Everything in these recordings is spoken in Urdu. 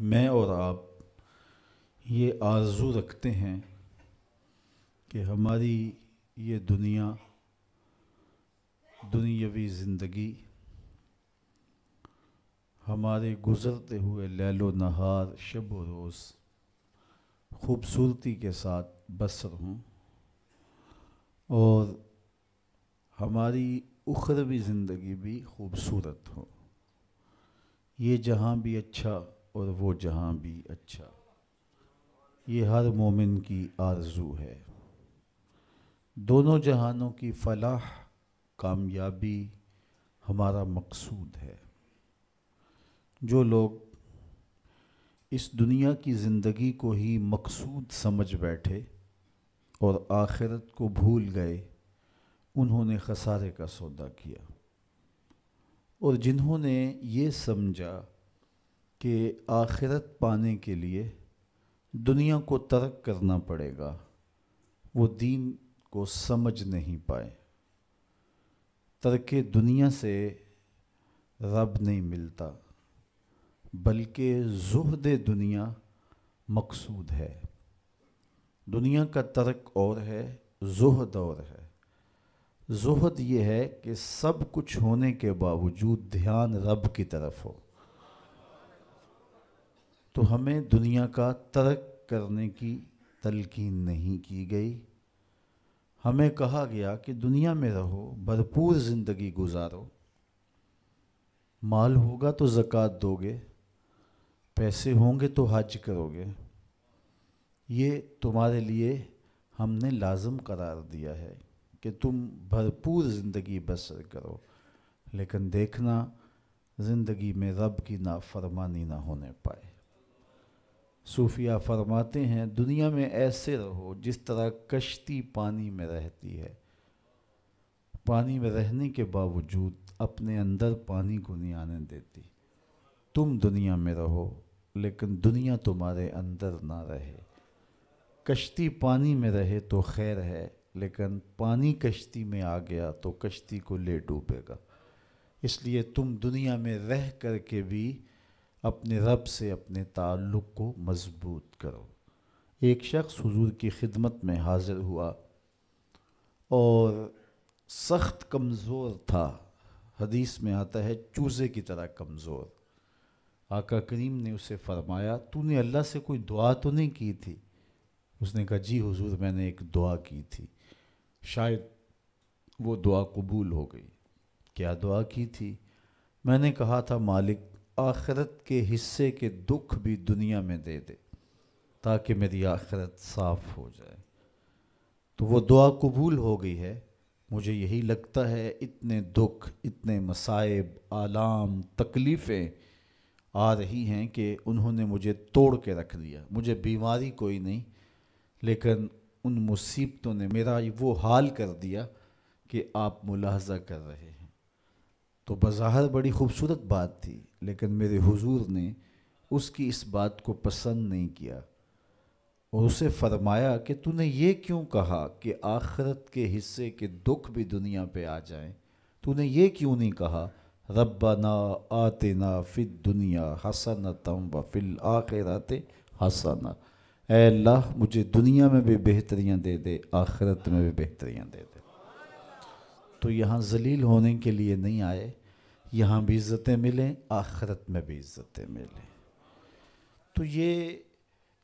میں اور آپ یہ آرزو رکھتے ہیں کہ ہماری یہ دنیاوی زندگی ہمارے گزرتے ہوئے لیل و نہار شب و روز خوبصورتی کے ساتھ بسر ہوں، اور ہماری اخروی زندگی بھی خوبصورت ہو۔ یہ جہاں بھی اچھا اور وہ جہاں بھی اچھا، یہ ہر مومن کی آرزو ہے۔ دونوں جہانوں کی فلاح، کامیابی ہمارا مقصود ہے۔ جو لوگ اس دنیا کی زندگی کو ہی مقصود سمجھ بیٹھے اور آخرت کو بھول گئے، انہوں نے خسارے کا سودا کیا۔ اور جنہوں نے یہ سمجھا کہ آخرت پانے کے لیے دنیا کو ترک کرنا پڑے گا، وہ دین کو سمجھ نہیں پائے۔ ترک دنیا سے رب نہیں ملتا، بلکہ زہد دنیا مقصود ہے۔ دنیا کا ترک اور ہے، زہد اور ہے۔ زہد یہ ہے کہ سب کچھ ہونے کے باوجود دھیان رب کی طرف ہو۔ تو ہمیں دنیا کا ترک کرنے کی تلقین نہیں کی گئی۔ ہمیں کہا گیا کہ دنیا میں رہو، بھرپور زندگی گزارو، مال ہوگا تو زکوٰۃ دو گے، پیسے ہوں گے تو حج کرو گے، یہ تمہارے لیے ہم نے لازم قرار دیا ہے کہ تم بھرپور زندگی بسر کرو، لیکن دیکھنا زندگی میں رب کی نافرمانی نہ ہونے پائے۔ صوفیہ فرماتے ہیں دنیا میں ایسے رہو جس طرح کشتی پانی میں رہتی ہے، پانی میں رہنے کے باوجود اپنے اندر پانی کو نہیں آنے دیتی۔ تم دنیا میں رہو لیکن دنیا تمہارے اندر نہ رہے۔ کشتی پانی میں رہے تو خیر ہے، لیکن پانی کشتی میں آ گیا تو کشتی کو لے ڈوبے گا۔ اس لیے تم دنیا میں رہ کر کے بھی اپنے رب سے اپنے تعلق کو مضبوط کرو۔ ایک شخص حضور کی خدمت میں حاضر ہوا اور سخت کمزور تھا، حدیث میں آتا ہے چوزے کی طرح کمزور۔ آقا کریم نے اسے فرمایا تو نے اللہ سے کوئی دعا تو نہیں کی تھی؟ اس نے کہا جی حضور میں نے ایک دعا کی تھی، شاید وہ دعا قبول ہو گئی۔ کیا دعا کی تھی؟ میں نے کہا تھا مالک آخرت کے حصے کے دکھ بھی دنیا میں دے دے تاکہ میری آخرت صاف ہو جائے۔ تو وہ دعا قبول ہو گئی ہے۔ مجھے یہی لگتا ہے اتنے دکھ، اتنے مصائب، آلام، تکلیفیں آ رہی ہیں کہ انہوں نے مجھے توڑ کے رکھ دیا۔ مجھے بیماری کوئی نہیں، لیکن ان مصیبتوں نے میرا وہ حال کر دیا کہ آپ ملاحظہ کر رہے ہیں۔ تو بظاہر بڑی خوبصورت بات تھی، لیکن میرے حضور نے اس کی اس بات کو پسند نہیں کیا اور اسے فرمایا کہ تو نے یہ کیوں کہا کہ آخرت کے حصے کے دکھ بھی دنیا پہ آ جائیں؟ تو نے یہ کیوں نہیں کہا ربنا آتنا فی الدنیا حسنۃ وفی الآخرۃ حسنہ؟ اے اللہ مجھے دنیا میں بھی بہتریاں دے دے، آخرت میں بھی بہتریاں دے دے۔ تو یہاں ذلیل ہونے کے لیے نہیں آئے، یہاں بھی عزتیں ملیں، آخرت میں بھی عزتیں ملیں۔ تو یہ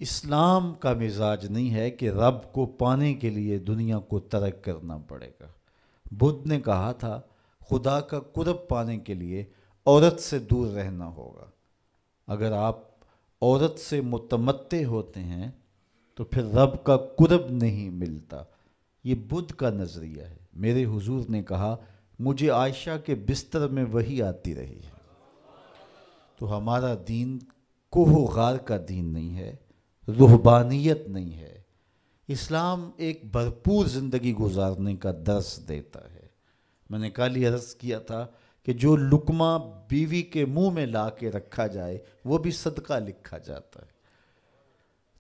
اسلام کا مزاج نہیں ہے کہ رب کو پانے کے لیے دنیا کو ترک کرنا پڑے گا۔ بدھ نے کہا تھا خدا کا قرب پانے کے لیے عورت سے دور رہنا ہوگا۔ اگر آپ عورت سے متمتع ہوتے ہیں تو پھر رب کا قرب نہیں ملتا۔ یہ بدھ کا نظریہ ہے۔ میرے حضور نے کہا مجھے عائشہ کے بستر میں وحی آتی رہی ہے۔ تو ہمارا دین کوہ و غار کا دین نہیں ہے، رہبانیت نہیں ہے۔ اسلام ایک بھرپور زندگی گزارنے کا درس دیتا ہے۔ میں نے کل ہی عرض کیا تھا کہ جو لقمہ بیوی کے منہ میں لا کے رکھا جائے وہ بھی صدقہ لکھا جاتا ہے۔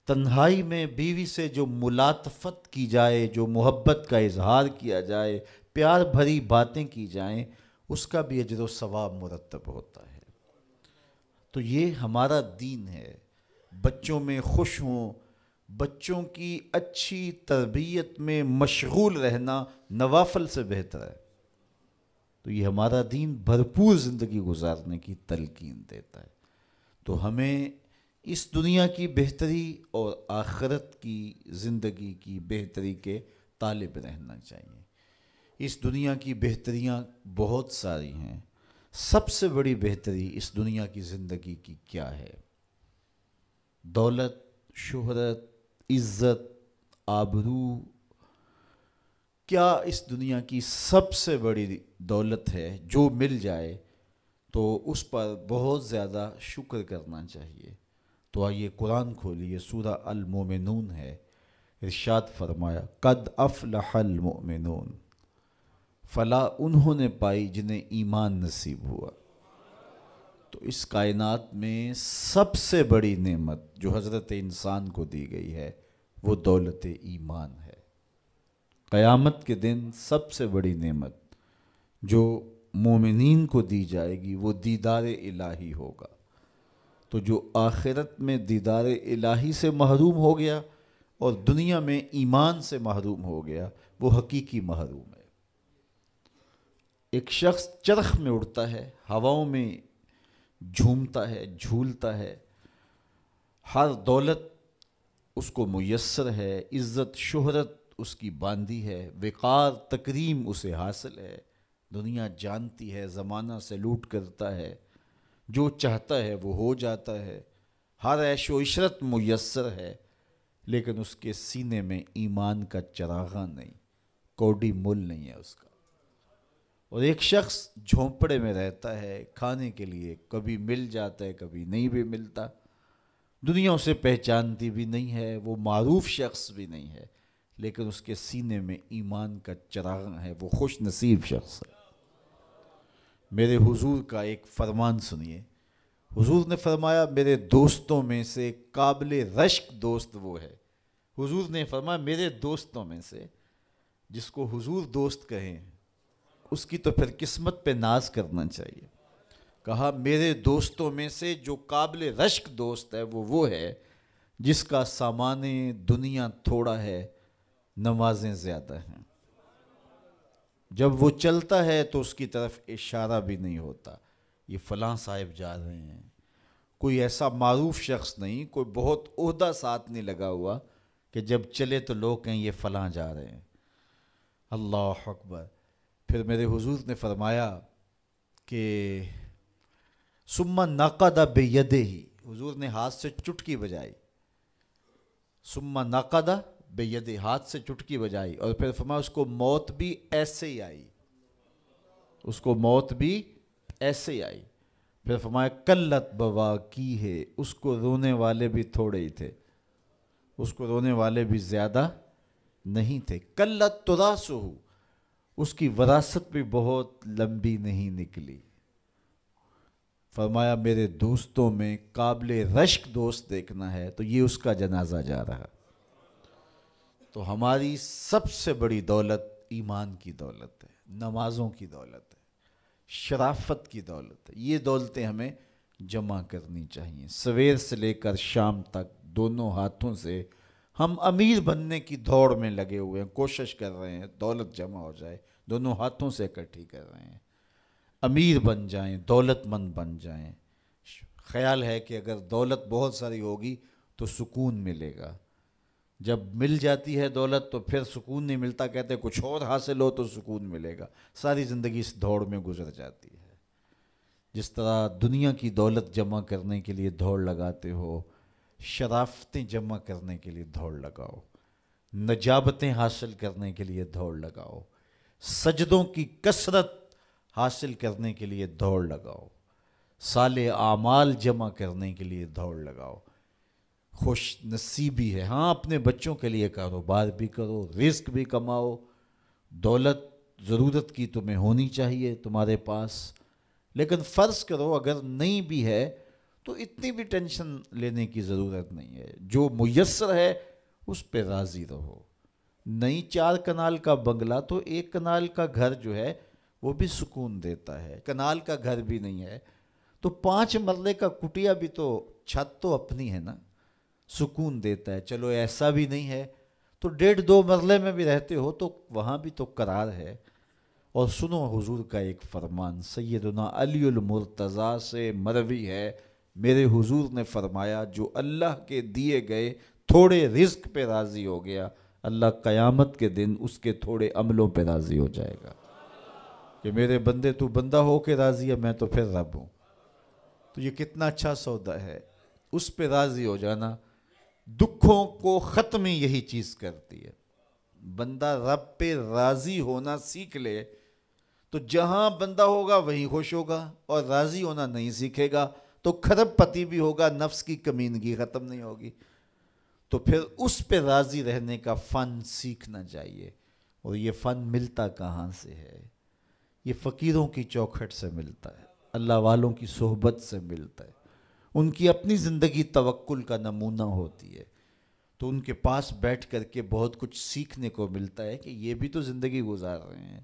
تنہائی میں بیوی سے جو ملاطفت کی جائے، جو محبت کا اظہار کیا جائے، پیار بھری باتیں کی جائیں، اس کا بھی اجر و ثواب مرتب ہوتا ہے۔ تو یہ ہمارا دین ہے۔ بچوں میں خوش ہوں، بچوں کی اچھی تربیت میں مشغول رہنا نوافل سے بہتر ہے۔ تو یہ ہمارا دین بھرپور زندگی گزارنے کی تلقین دیتا ہے۔ تو ہمیں اس دنیا کی بہتری اور آخرت کی زندگی کی بہتری کے طالب رہنا چاہیے۔ اس دنیا کی بہتریاں بہت ساری ہیں، سب سے بڑی بہتری اس دنیا کی زندگی کی کیا ہے؟ دولت، شہرت، عزت، آبرو، کیا اس دنیا کی سب سے بڑی دولت ہے جو مل جائے تو اس پر بہت زیادہ شکر کرنا چاہیے؟ تو آئیے قرآن کھولیے، سورہ المومنون ہے، ارشاد فرمایا قد افلح المؤمنون، فلاح انہوں نے پائی جنہیں ایمان نصیب ہوا۔ تو اس کائنات میں سب سے بڑی نعمت جو حضرت انسان کو دی گئی ہے وہ دولت ایمان ہے۔ قیامت کے دن سب سے بڑی نعمت جو مومنین کو دی جائے گی وہ دیدار الہی ہوگا۔ تو جو آخرت میں دیدار الہی سے محروم ہو گیا اور دنیا میں ایمان سے محروم ہو گیا وہ حقیقی محروم ہے۔ ایک شخص چرخ میں اڑتا ہے، ہواؤں میں جھومتا ہے، جھولتا ہے، ہر دولت اس کو میسر ہے، عزت شہرت اس کی باندھی ہے، وقار تکریم اسے حاصل ہے، دنیا جانتی ہے، زمانہ سلوٹ کرتا ہے، جو چاہتا ہے وہ ہو جاتا ہے، ہر عیش و عشرت میسر ہے، لیکن اس کے سینے میں ایمان کا چراغاں نہیں، کوڈی مول نہیں ہے اس کا۔ اور ایک شخص جھونپڑے میں رہتا ہے، کھانے کے لیے کبھی مل جاتا ہے کبھی نہیں بھی ملتا، دنیا اسے پہچانتی بھی نہیں ہے، وہ معروف شخص بھی نہیں ہے، لیکن اس کے سینے میں ایمان کا چراغاں ہے، وہ خوش نصیب شخص ہے۔ میرے حضور کا ایک فرمان سنیے، حضور نے فرمایا میرے دوستوں میں سے قابل رشک دوست وہ ہے۔ حضور نے فرمایا میرے دوستوں میں سے، جس کو حضور دوست کہیں اس کی تو پھر قسمت پہ ناز کرنا چاہیے۔ کہا میرے دوستوں میں سے جو قابل رشک دوست ہے وہ ہے جس کا سامان دنیا تھوڑا ہے، نمازیں زیادہ ہیں۔ جب وہ چلتا ہے تو اس کی طرف اشارہ بھی نہیں ہوتا، یہ فلاں صاحب جا رہے ہیں، کوئی ایسا معروف شخص نہیں، کوئی بہت عہدہ ساتھ نہیں لگا ہوا کہ جب چلے تو لوگ کہیں یہ فلاں جا رہے ہیں۔ اللہ اکبر۔ پھر میرے حضور نے فرمایا کہ ثم نقد بیدہ، حضور نے ہاتھ سے چٹکی بجائی، ثم نقد بیدہ، ہاتھ سے چٹکی بجائی، اور پھر فرمایا اس کو موت بھی ایسے ہی آئی، اس کو موت بھی ایسے ہی آئی۔ پھر فرمایا قلت بواکی ہے، اس کو رونے والے بھی تھوڑے ہی تھے، اس کو رونے والے بھی زیادہ نہیں تھے۔ قلت تراثہ، اس کی وراثت بھی بہت لمبی نہیں نکلی۔ فرمایا میرے دوستوں میں قابل رشک دوست دیکھنا ہے تو یہ اس کا جنازہ جا رہا۔ تو ہماری سب سے بڑی دولت ایمان کی دولت ہے، نمازوں کی دولت ہے، شرافت کی دولت ہے۔ یہ دولتیں ہمیں جمع کرنی چاہیے۔ سویر سے لے کر شام تک دونوں ہاتھوں سے ہم امیر بننے کی دوڑ میں لگے ہوئے ہیں، کوشش کر رہے ہیں دولت جمع ہو جائے، دونوں ہاتھوں سے اکٹھی کر رہے ہیں، امیر بن جائیں، دولت مند بن جائیں۔ خیال ہے کہ اگر دولت بہت ساری ہوگی تو سکون ملے گا، جب مل جاتی ہے دولت تو پھر سکون نہیں ملتا، کہتے ہیں کچھ اور حاصل ہو تو سکون ملے گا، ساری زندگی اس دوڑ میں گزر جاتی ہے۔ جس طرح دنیا کی دولت جمع کرنے کے لیے دوڑ لگاتے ہو، شرافتیں جمع کرنے کے لیے دوڑ لگاؤ، نجابتیں حاصل کرنے کے لیے دوڑ لگاؤ، سجدوں کی کثرت حاصل کرنے کے لیے دوڑ لگاؤ، صالح اعمال جمع کرنے کے لیے دوڑ لگاؤ۔ خوش نصیبی ہے، ہاں اپنے بچوں کے لیے کاروبار بھی کرو، رزق بھی کماؤ، دولت ضرورت کی تمہیں ہونی چاہیے تمہارے پاس، لیکن فرض کرو اگر نہیں بھی ہے تو اتنی بھی ٹینشن لینے کی ضرورت نہیں ہے، جو میسر ہے اس پہ راضی رہو۔ نہیں 4 کنال کا بنگلہ تو 1 کنال کا گھر جو ہے وہ بھی سکون دیتا ہے، کنال کا گھر بھی نہیں ہے تو 5 مرلے کا کٹیا بھی تو چھت تو اپنی ہے نا، سکون دیتا ہے. چلو ایسا بھی نہیں ہے تو 1.5-2 مرلے میں بھی رہتے ہو تو وہاں بھی تو قرار ہے. اور سنو حضور کا ایک فرمان سیدنا علی المرتضیٰ سے مروی ہے. میرے حضور نے فرمایا جو اللہ کے دیے گئے تھوڑے رزق پہ راضی ہو گیا اللہ قیامت کے دن اس کے تھوڑے عملوں پہ راضی ہو جائے گا کہ میرے بندے تو بندہ ہو کے راضی ہے میں تو پھر رب ہوں. تو یہ کتنا اچھا سودا ہے. اس پہ راضی ہو جانا دکھوں کو ختم ہی یہی چیز کرتی ہے. بندہ رب پہ راضی ہونا سیکھ لے تو جہاں بندہ ہوگا وہیں خوش ہوگا, اور راضی ہونا نہیں سیکھے گا تو کھرب پتی بھی ہوگا, نفس کی کمینگی ختم نہیں ہوگی. تو پھر اس پہ راضی رہنے کا فن سیکھنا چاہیے. اور یہ فن ملتا کہاں سے ہے؟ یہ فقیروں کی چوکھٹ سے ملتا ہے, اللہ والوں کی صحبت سے ملتا ہے. ان کی اپنی زندگی توکل کا نمونہ ہوتی ہے تو ان کے پاس بیٹھ کر کے بہت کچھ سیکھنے کو ملتا ہے کہ یہ بھی تو زندگی گزار رہے ہیں.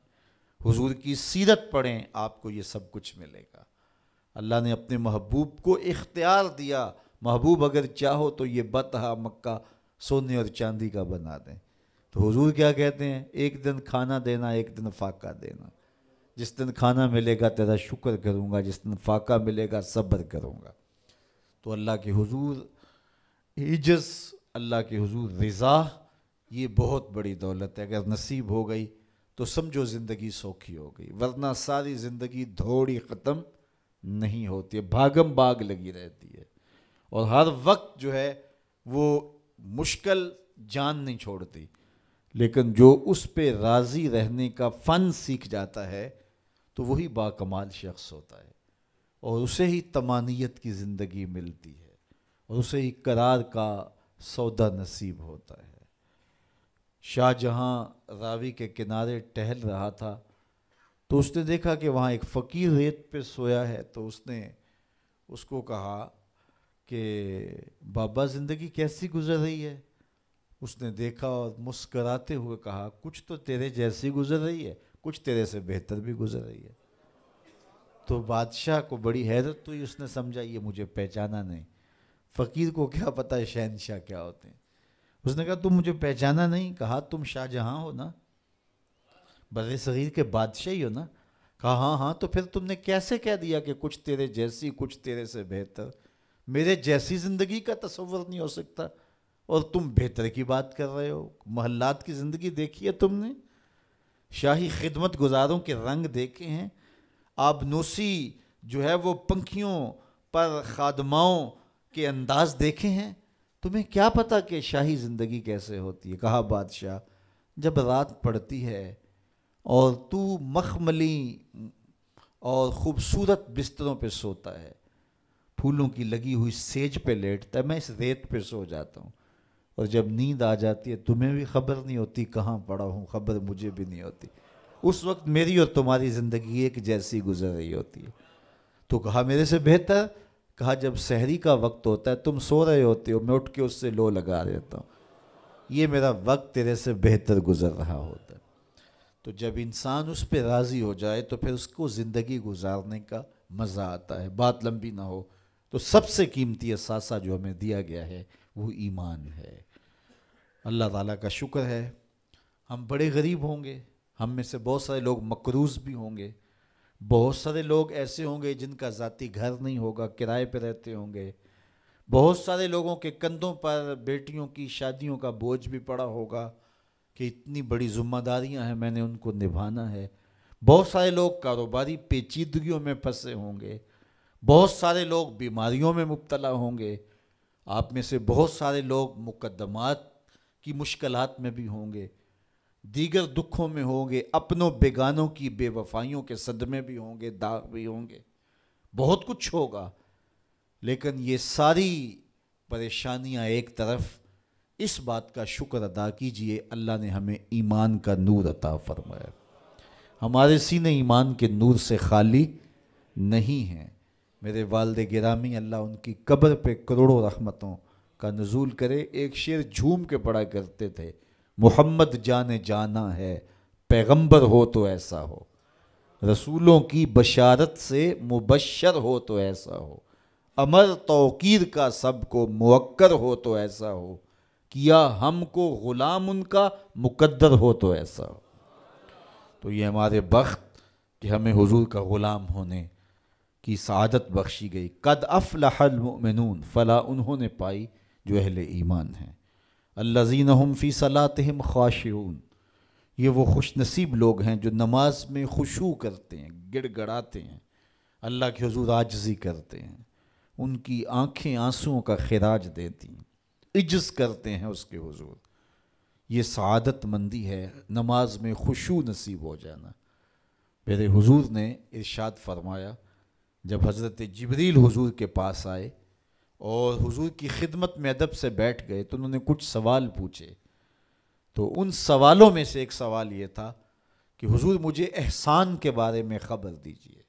حضور کی سیرت پڑھیں آپ کو یہ سب کچھ ملے گا. اللہ نے اپنے محبوب کو اختیار دیا, محبوب اگر چاہو تو یہ بطحا مکہ سونے اور چاندی کا بنا دیں. تو حضور کیا کہتے ہیں؟ ایک دن کھانا دینا, ایک دن فاقہ دینا. جس دن کھانا ملے گا تیرا شکر کروں گا, جس دن فاقہ ملے گا صبر کروں گا. تو اللہ کے حضور عجز, اللہ کے حضور رضا, یہ بہت بڑی دولت ہے. اگر نصیب ہو گئی تو سمجھو زندگی سوکھی ہو گئی, ورنہ ساری زندگی دھوڑی ختم نہیں ہوتی ہے, بھاگم بھاگ لگی رہتی ہے. اور ہر وقت جو ہے وہ مشکل جان نہیں چھوڑتی. لیکن جو اس پہ راضی رہنے کا فن سیکھ جاتا ہے تو وہی باکمال شخص ہوتا ہے, اور اسے ہی طمانیت کی زندگی ملتی ہے, اور اسے ہی قرار کا سودا نصیب ہوتا ہے. شاہ جہاں راوی کے کنارے ٹہل رہا تھا تو اس نے دیکھا کہ وہاں ایک فقیر ریت پہ سویا ہے. تو اس نے اس کو کہا کہ بابا زندگی کیسی گزر رہی ہے؟ اس نے دیکھا اور مسکراتے ہوئے کہا کچھ تو تیرے جیسی گزر رہی ہے, کچھ تیرے سے بہتر بھی گزر رہی ہے. تو بادشاہ کو بڑی حیرت ہوئی, اس نے سمجھا یہ مجھے پہچانا نہیں. فقیر کو کیا پتہ ہے شہنشاہ کیا ہوتے ہیں. اس نے کہا تم مجھے پہچانا نہیں؟ کہا تم شاہ جہاں ہو نا, بر صغیر کے بادشاہ ہی ہو نا؟ کہا ہاں ہاں. تو پھر تم نے کیسے کہہ دیا کہ کچھ تیرے جیسی کچھ تیرے سے بہتر؟ میرے جیسی زندگی کا تصور نہیں ہو سکتا, اور تم بہتر کی بات کر رہے ہو. محلات کی زندگی دیکھی ہے تم نے؟ شاہی خدمت گزاروں کے رنگ دیکھے ہیں؟ آبنوسی جو ہے وہ پنکھیوں پر خادماؤں کے انداز دیکھے ہیں؟ تمہیں کیا پتا کہ شاہی زندگی کیسے ہوتی ہے؟ کہا بادشاہ جب رات پڑتی ہے اور تو مخملی اور خوبصورت بستروں پہ سوتا ہے, پھولوں کی لگی ہوئی سیج پہ لیٹتا ہے, میں اس ریت پہ سو جاتا ہوں, اور جب نیند آ جاتی ہے تمہیں بھی خبر نہیں ہوتی کہاں پڑا ہوں, خبر مجھے بھی نہیں ہوتی. اس وقت میری اور تمہاری زندگی ایک جیسی گزر رہی ہوتی ہے. تو کہا میرے سے بہتر؟ کہا جب سحری کا وقت ہوتا ہے تم سو رہے ہوتے ہو, میں اٹھ کے اس سے لو لگا دیتا ہوں, یہ میرا وقت تیرے سے بہتر گزر رہا ہوتا ہے. تو جب انسان اس پہ راضی ہو جائے تو پھر اس کو زندگی گزارنے کا مزہ آتا ہے. بات لمبی نہ ہو تو سب سے قیمتی اثاثہ جو ہمیں دیا گیا ہے وہ ایمان ہے. اللہ تعالیٰ کا شکر ہے ہم بڑے غریب ہوں گے, ہم میں سے بہت سارے لوگ مقروض بھی ہوں گے, بہت سارے لوگ ایسے ہوں گے جن کا ذاتی گھر نہیں ہوگا, کرائے پہ رہتے ہوں گے, بہت سارے لوگوں کے کندھوں پر بیٹیوں کی شادیوں کا بوجھ بھی پڑا ہوگا کہ اتنی بڑی ذمہ داریاں ہیں میں نے ان کو نبھانا ہے. بہت سارے لوگ کاروباری پیچیدگیوں میں پھنسے ہوں گے, بہت سارے لوگ بیماریوں میں مبتلا ہوں گے, آپ میں سے بہت سارے لوگ مقدمات کی مشکلات میں بھی ہوں گے, دیگر دکھوں میں ہوں گے, اپنوں بیگانوں کی بے وفائیوں کے صدمے بھی ہوں گے, داغ بھی ہوں گے, بہت کچھ ہوگا. لیکن یہ ساری پریشانیاں ایک طرف, اس بات کا شکر ادا کیجئے اللہ نے ہمیں ایمان کا نور عطا فرمایا. ہمارے سینے ایمان کے نور سے خالی نہیں ہیں. میرے والد گرامی اللہ ان کی قبر پہ کروڑوں رحمتوں کا نزول کرے. ایک شعر جھوم کے پڑھا کرتے تھے, محمد جان جانا ہے پیغمبر ہو تو ایسا ہو, رسولوں کی بشارت سے مبشر ہو تو ایسا ہو, امر توقیر کا سب کو موکر ہو تو ایسا ہو، کیا ہم کو غلام ان کا مقدر ہو تو ایسا ہو۔ تو یہ ہمارے بخت کہ ہمیں حضور کا غلام ہونے کی سعادت بخشی گئی۔ قد افلح المؤمنون، فلاح انہوں نے پائی جو اہل ایمان ہیں۔ الذین هم فی صلاتہم خاشعون، یہ وہ خوش نصیب لوگ ہیں جو نماز میں خشوع کرتے ہیں، گڑ گڑاتے ہیں، اللہ کے حضور عاجزی کرتے ہیں، ان کی آنکھیں آنسوؤں کا خراج دیتی ہیں، عجز کرتے ہیں اس کے حضور۔ یہ سعادت مندی ہے، نماز میں خشوع نصیب ہو جانا۔ میرے حضور نے ارشاد فرمایا، جب حضرت جبریل حضور کے پاس آئے اور حضور کی خدمت میں ادب سے بیٹھ گئے تو انہوں نے کچھ سوال پوچھے، تو ان سوالوں میں سے ایک سوال یہ تھا کہ حضور مجھے احسان کے بارے میں خبر دیجئے۔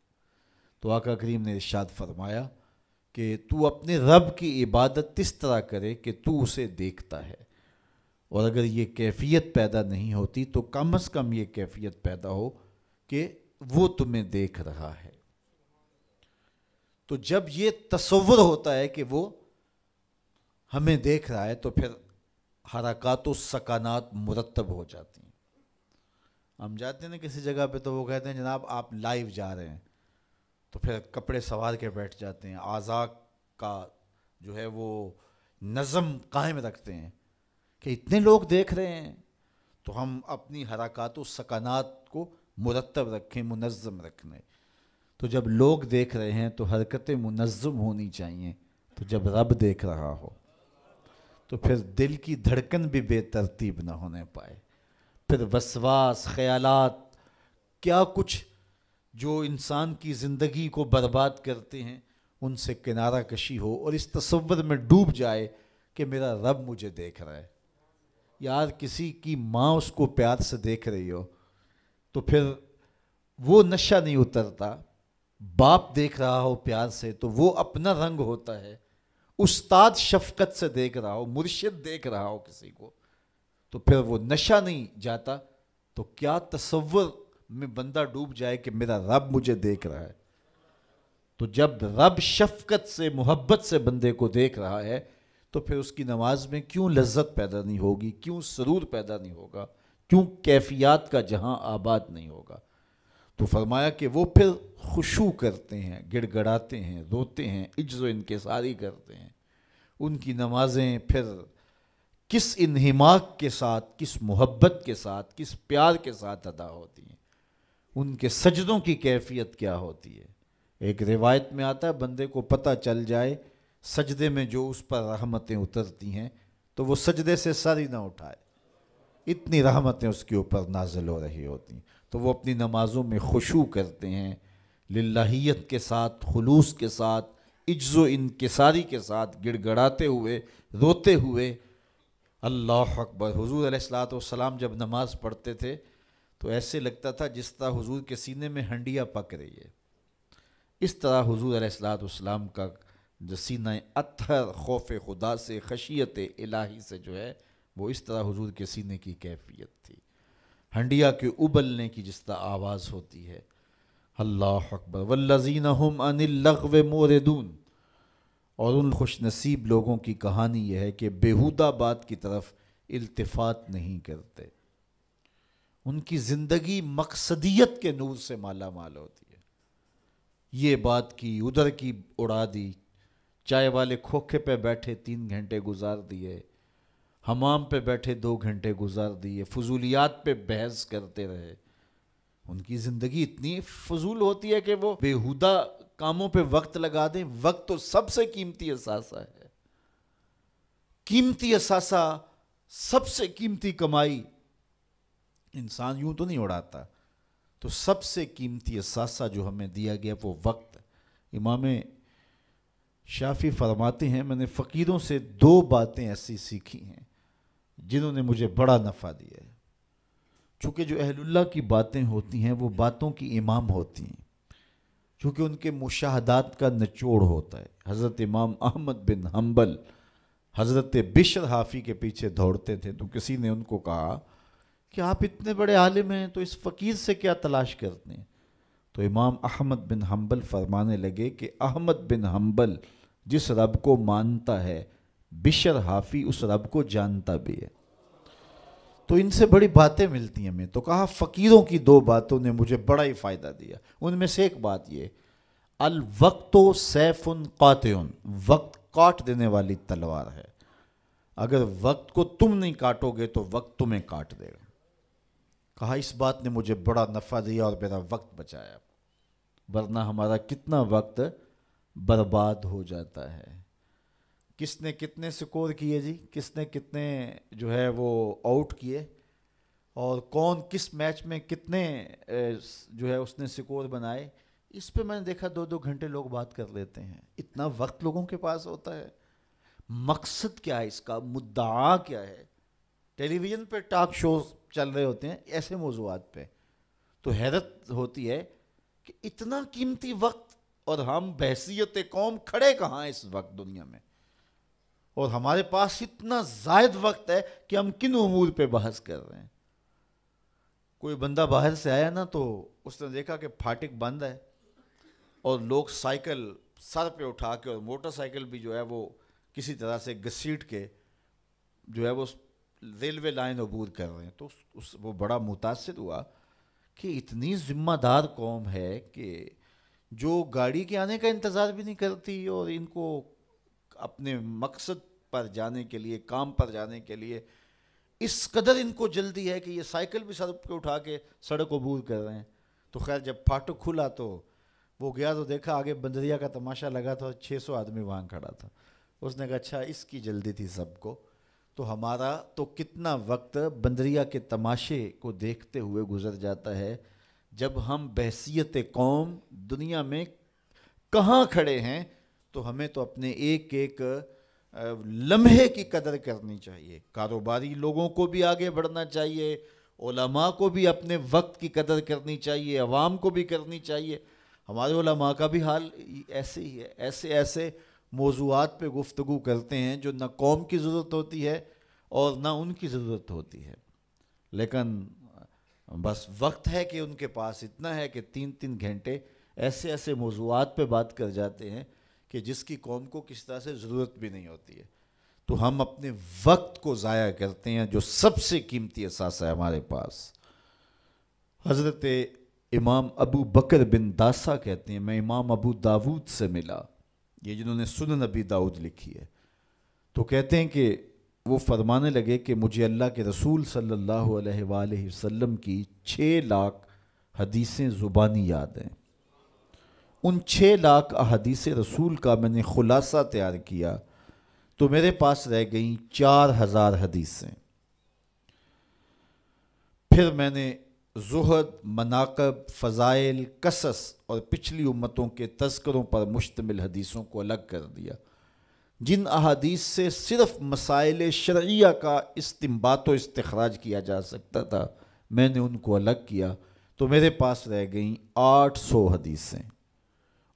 تو آقا کریم نے ارشاد فرمایا کہ تو اپنے رب کی عبادت اس طرح کرے کہ تو اسے دیکھتا ہے، اور اگر یہ کیفیت پیدا نہیں ہوتی تو کم از کم یہ کیفیت پیدا ہو کہ وہ تمہیں دیکھ رہا ہے۔ تو جب یہ تصور ہوتا ہے کہ وہ ہمیں دیکھ رہا ہے تو پھر حرکات و سکانات مرتب ہو جاتی ہیں۔ ہم جاتے ہیں نا کسی جگہ پہ تو وہ کہتے ہیں جناب آپ لائیو جا رہے ہیں، تو پھر کپڑے سوار کے بیٹھ جاتے ہیں، اعضاء کا جو ہے وہ نظم قائم رکھتے ہیں کہ اتنے لوگ دیکھ رہے ہیں تو ہم اپنی حرکات و سکانات کو مرتب رکھیں، منظم رکھیں۔ تو جب لوگ دیکھ رہے ہیں تو حرکتیں منظم ہونی چاہیے، تو جب رب دیکھ رہا ہو تو پھر دل کی دھڑکن بھی بے ترتیب نہ ہونے پائے، پھر وسواس، خیالات، کیا کچھ جو انسان کی زندگی کو برباد کرتے ہیں ان سے کنارہ کشی ہو، اور اس تصور میں ڈوب جائے کہ میرا رب مجھے دیکھ رہا ہے۔ یار کسی کی ماں اس کو پیار سے دیکھ رہی ہو تو پھر وہ نشہ نہیں اترتا، باپ دیکھ رہا ہو پیار سے تو وہ اپنا رنگ ہوتا ہے، استاد شفقت سے دیکھ رہا ہو، مرشد دیکھ رہا ہو کسی کو تو پھر وہ نشہ نہیں جاتا، تو کیا تصور میں بندہ ڈوب جائے کہ میرا رب مجھے دیکھ رہا ہے۔ تو جب رب شفقت سے، محبت سے بندے کو دیکھ رہا ہے تو پھر اس کی نماز میں کیوں لذت پیدا نہیں ہوگی، کیوں سرور پیدا نہیں ہوگا، کیوں کیفیات کا جہاں آباد نہیں ہوگا۔ تو فرمایا کہ وہ پھر خشوع کرتے ہیں، گڑ گڑاتے ہیں، روتے ہیں، عجز و انکساری کرتے ہیں۔ ان کی نمازیں پھر کس انہماک کے ساتھ، کس محبت کے ساتھ، کس پیار کے ساتھ ادا ہوتی ہیں، ان کے سجدوں کی کیفیت کیا ہوتی ہے۔ ایک روایت میں آتا ہے بندے کو پتہ چل جائے سجدے میں جو اس پر رحمتیں اترتی ہیں تو وہ سجدے سے سر ہی نہ اٹھائے، اتنی رحمتیں اس کے اوپر نازل ہو رہی ہوتی ہیں۔ تو وہ اپنی نمازوں میں خشوع کرتے ہیں، للہیت کے ساتھ، خلوص کے ساتھ، عجز و انکساری کے ساتھ، گڑ گڑاتے ہوئے، روتے ہوئے۔ اللہ اکبر۔ حضور علیہ السلام جب نماز پڑھتے تھے تو ایسے لگتا تھا جس طرح حضور کے سینے میں ہنڈیا پک رہی ہے۔ اس طرح حضور علیہ السلام کا جو سینہ اطہر خوف خدا سے، خشیت الہی سے جو ہے وہ اس طرح حضور کے سینے کی کیفیت تھی، ہنڈیا کے ابلنے کی جس طرح آواز ہوتی ہے۔ اللہ اکبر۔ والذین هم عن اللغو معرضون، اور ان خوش نصیب لوگوں کی کہانی یہ ہے کہ بیہودہ بات کی طرف التفات نہیں کرتے، ان کی زندگی مقصدیت کے نور سے مالا مال ہوتی ہے۔ یہ بات کی، ادھر کی اڑا دی، چائے والے کھوکھے پہ بیٹھے 3 گھنٹے گزار دیے، حمام پہ بیٹھے 2 گھنٹے گزار دیے، فضولیات پہ بحث کرتے رہے۔ ان کی زندگی اتنی فضول ہوتی ہے کہ وہ بیہودہ کاموں پہ وقت لگا دیں۔ وقت تو سب سے قیمتی اثاثہ ہے، قیمتی اثاثہ، سب سے قیمتی کمائی۔ انسان یوں تو نہیں اڑاتا، تو سب سے قیمتی اثاثہ جو ہمیں دیا گیا وہ وقت۔ امام شافعی فرماتے ہیں میں نے فقیروں سے 2 باتیں ایسی سیکھی ہیں جنہوں نے مجھے بڑا نفع دیا ہے۔ چونکہ جو اہل اللہ کی باتیں ہوتی ہیں وہ باتوں کی امام ہوتی ہیں، چونکہ ان کے مشاہدات کا نچوڑ ہوتا ہے۔ حضرت امام احمد بن حنبل حضرت بشر حافی کے پیچھے دوڑتے تھے تو کسی نے ان کو کہا کہ آپ اتنے بڑے عالم ہیں تو اس فقیر سے کیا تلاش کرتے ہیں؟ تو امام احمد بن حنبل فرمانے لگے کہ احمد بن حنبل جس رب کو مانتا ہے بشر حافی اس رب کو جانتا بھی ہے۔ تو ان سے بڑی باتیں ملتی ہیں ہمیں۔ تو کہا فقیروں کی دو باتوں نے مجھے بڑا ہی فائدہ دیا، ان میں سے ایک بات یہ، الوقت سیف قاطع، وقت کاٹ دینے والی تلوار ہے، اگر وقت کو تم نہیں کاٹو گے تو وقت تمہیں کاٹ دے گا۔ کہا اس بات نے مجھے بڑا نفع دیا اور میرا وقت بچایا، ورنہ ہمارا کتنا وقت برباد ہو جاتا ہے۔ کس نے کتنے سکور کیے جی، کس نے کتنے جو ہے وہ آؤٹ کیے، اور کون کس میچ میں کتنے جو ہے اس نے سکور بنائے، اس پہ میں نے دیکھا 2-2 گھنٹے لوگ بات کر لیتے ہیں۔ اتنا وقت لوگوں کے پاس ہوتا ہے؟ مقصد کیا ہے اس کا، مدعا کیا ہے؟ ٹیلی ویژن پہ ٹاک شوز چل رہے ہوتے ہیں ایسے موضوعات پہ، تو حیرت ہوتی ہے کہ اتنا قیمتی وقت، اور ہم بحیثیت قوم کھڑے کہاں ہیں اس وقت دنیا میں، اور ہمارے پاس اتنا زائد وقت ہے کہ ہم کن امور پہ بحث کر رہے ہیں۔ کوئی بندہ باہر سے آیا نا تو اس نے دیکھا کہ پھاٹک بند ہے اور لوگ سائیکل سر پہ اٹھا کے اور موٹر سائیکل بھی جو ہے وہ کسی طرح سے گھسیٹ کے جو ہے وہ ریلوے لائن عبور کر رہے ہیں، تو وہ بڑا متاثر ہوا کہ اتنی ذمہ دار قوم ہے کہ جو گاڑی کے آنے کا انتظار بھی نہیں کرتی، اور ان کو اپنے مقصد پر جانے کے لیے، کام پر جانے کے لیے اس قدر ان کو جلدی ہے کہ یہ سائیکل بھی سر پہ اٹھا کے سڑک عبور کر رہے ہیں۔ تو خیر جب پھاٹک کھلا تو وہ گیا تو دیکھا آگے بندریا کا تماشا لگا تھا، 600 آدمی وہاں کھڑا تھا۔ اس نے کہا اچھا اس کی جلدی تھی سب کو، تو ہمارا تو کتنا وقت بندریا کے تماشے کو دیکھتے ہوئے گزر جاتا ہے، جب ہم بحیثیت قوم دنیا میں کہاں کھڑے ہیں۔ تو ہمیں تو اپنے ایک ایک لمحے کی قدر کرنی چاہیے، کاروباری لوگوں کو بھی آگے بڑھنا چاہیے، علماء کو بھی اپنے وقت کی قدر کرنی چاہیے، عوام کو بھی کرنی چاہیے۔ ہمارے علماء کا بھی حال ایسے ہی ہے، ایسے موضوعات پہ گفتگو کرتے ہیں جو نہ قوم کی ضرورت ہوتی ہے اور نہ ان کی ضرورت ہوتی ہے، لیکن بس وقت ہے کہ ان کے پاس اتنا ہے کہ 3-3 گھنٹے ایسے موضوعات پہ بات کر جاتے ہیں کہ جس کی قوم کو کس طرح سے ضرورت بھی نہیں ہوتی ہے۔ تو ہم اپنے وقت کو ضائع کرتے ہیں جو سب سے قیمتی اثاثہ ہے ہمارے پاس۔ حضرت امام ابو بکر بن داسا کہتے ہیں، میں امام ابو داود سے ملا، یہ جنہوں نے سنن نبی داؤد لکھی ہے، تو کہتے ہیں کہ وہ فرمانے لگے کہ مجھے اللہ کے رسول صلی اللہ علیہ وآلہ وسلم کی 6 لاکھ حدیثیں زبانی یاد ہیں۔ ان 6 لاکھ احادیث رسول کا میں نے خلاصہ تیار کیا تو میرے پاس رہ گئیں 4000 حدیثیں۔ پھر میں نے زہد، مناقب، فضائل، قصص اور پچھلی امتوں کے تذکروں پر مشتمل حدیثوں کو الگ کر دیا۔ جن احادیث سے صرف مسائل شرعیہ کا استنباط و استخراج کیا جا سکتا تھا میں نے ان کو الگ کیا، تو میرے پاس رہ گئیں 800 حدیثیں۔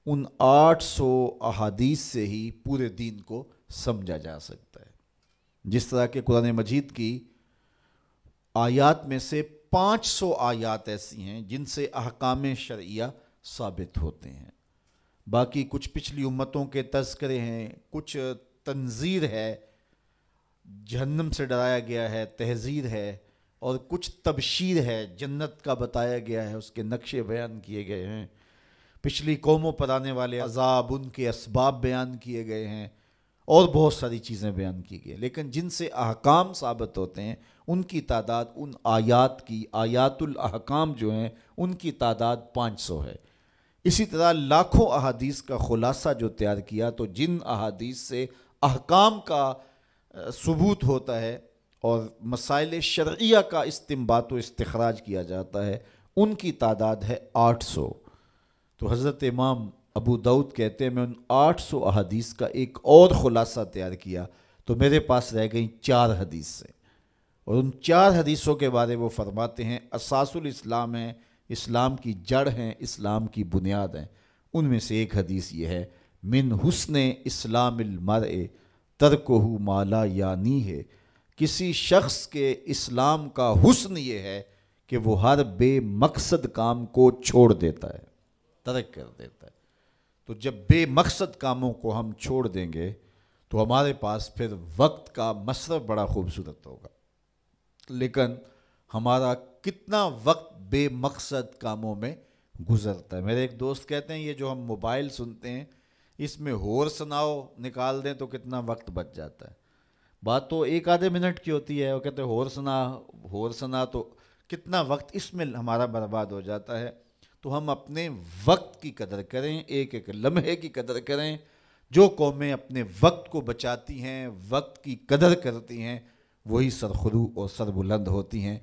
ان 800 احادیث سے ہی پورے دین کو سمجھا جا سکتا ہے۔ جس طرح کہ قرآن مجید کی آیات میں سے 500 آیات ایسی ہیں جن سے احکام شرعیہ ثابت ہوتے ہیں، باقی کچھ پچھلی امتوں کے تذکرے ہیں، کچھ تنذیر ہے، جہنم سے ڈرایا گیا ہے، تحذیر ہے، اور کچھ تبشیر ہے، جنت کا بتایا گیا ہے، اس کے نقشے بیان کیے گئے ہیں، پچھلی قوموں پر آنے والے عذاب، ان کے اسباب بیان کیے گئے ہیں، اور بہت ساری چیزیں بیان کی گئی، لیکن جن سے احکام ثابت ہوتے ہیں ان کی تعداد، ان آیات کی، آیات الاحکام جو ہیں ان کی تعداد 500 ہے۔ اسی طرح لاکھوں احادیث کا خلاصہ جو تیار کیا، تو جن احادیث سے احکام کا ثبوت ہوتا ہے اور مسائل شرعیہ کا استنباط و استخراج کیا جاتا ہے، ان کی تعداد ہے 800۔ تو حضرت امام ابو داؤد کہتے ہیں میں ان 800 احادیث کا ایک اور خلاصہ تیار کیا تو میرے پاس رہ گئیں 4 حدیثیں، اور ان 4 حدیثوں کے بارے وہ فرماتے ہیں اساس الاسلام ہیں، اسلام کی جڑ ہیں، اسلام کی بنیاد ہیں۔ ان میں سے ایک حدیث یہ ہے، من حسن اسلام المرء ترکہ ما لا یعنی ہے، کسی شخص کے اسلام کا حسن یہ ہے کہ وہ ہر بے مقصد کام کو چھوڑ دیتا ہے، ترک کر دیتا ہے۔ تو جب بے مقصد کاموں کو ہم چھوڑ دیں گے تو ہمارے پاس پھر وقت کا مصرف بڑا خوبصورت ہوگا، لیکن ہمارا کتنا وقت بے مقصد کاموں میں گزرتا ہے۔ میرے ایک دوست کہتے ہیں یہ جو ہم موبائل سنتے ہیں اس میں ہور سناؤ نکال دیں تو کتنا وقت بچ جاتا ہے۔ بات تو ایک آدھے منٹ کی ہوتی ہے، وہ کہتے ہیں ہور سنا تو کتنا وقت اس میں ہمارا برباد ہو جاتا ہے۔ تو ہم اپنے وقت کی قدر کریں، ایک ایک لمحے کی قدر کریں۔ جو قومیں اپنے وقت کو بچاتی ہیں، وقت کی قدر کرتی ہیں، وہی سرخرو اور سربلند ہوتی ہیں۔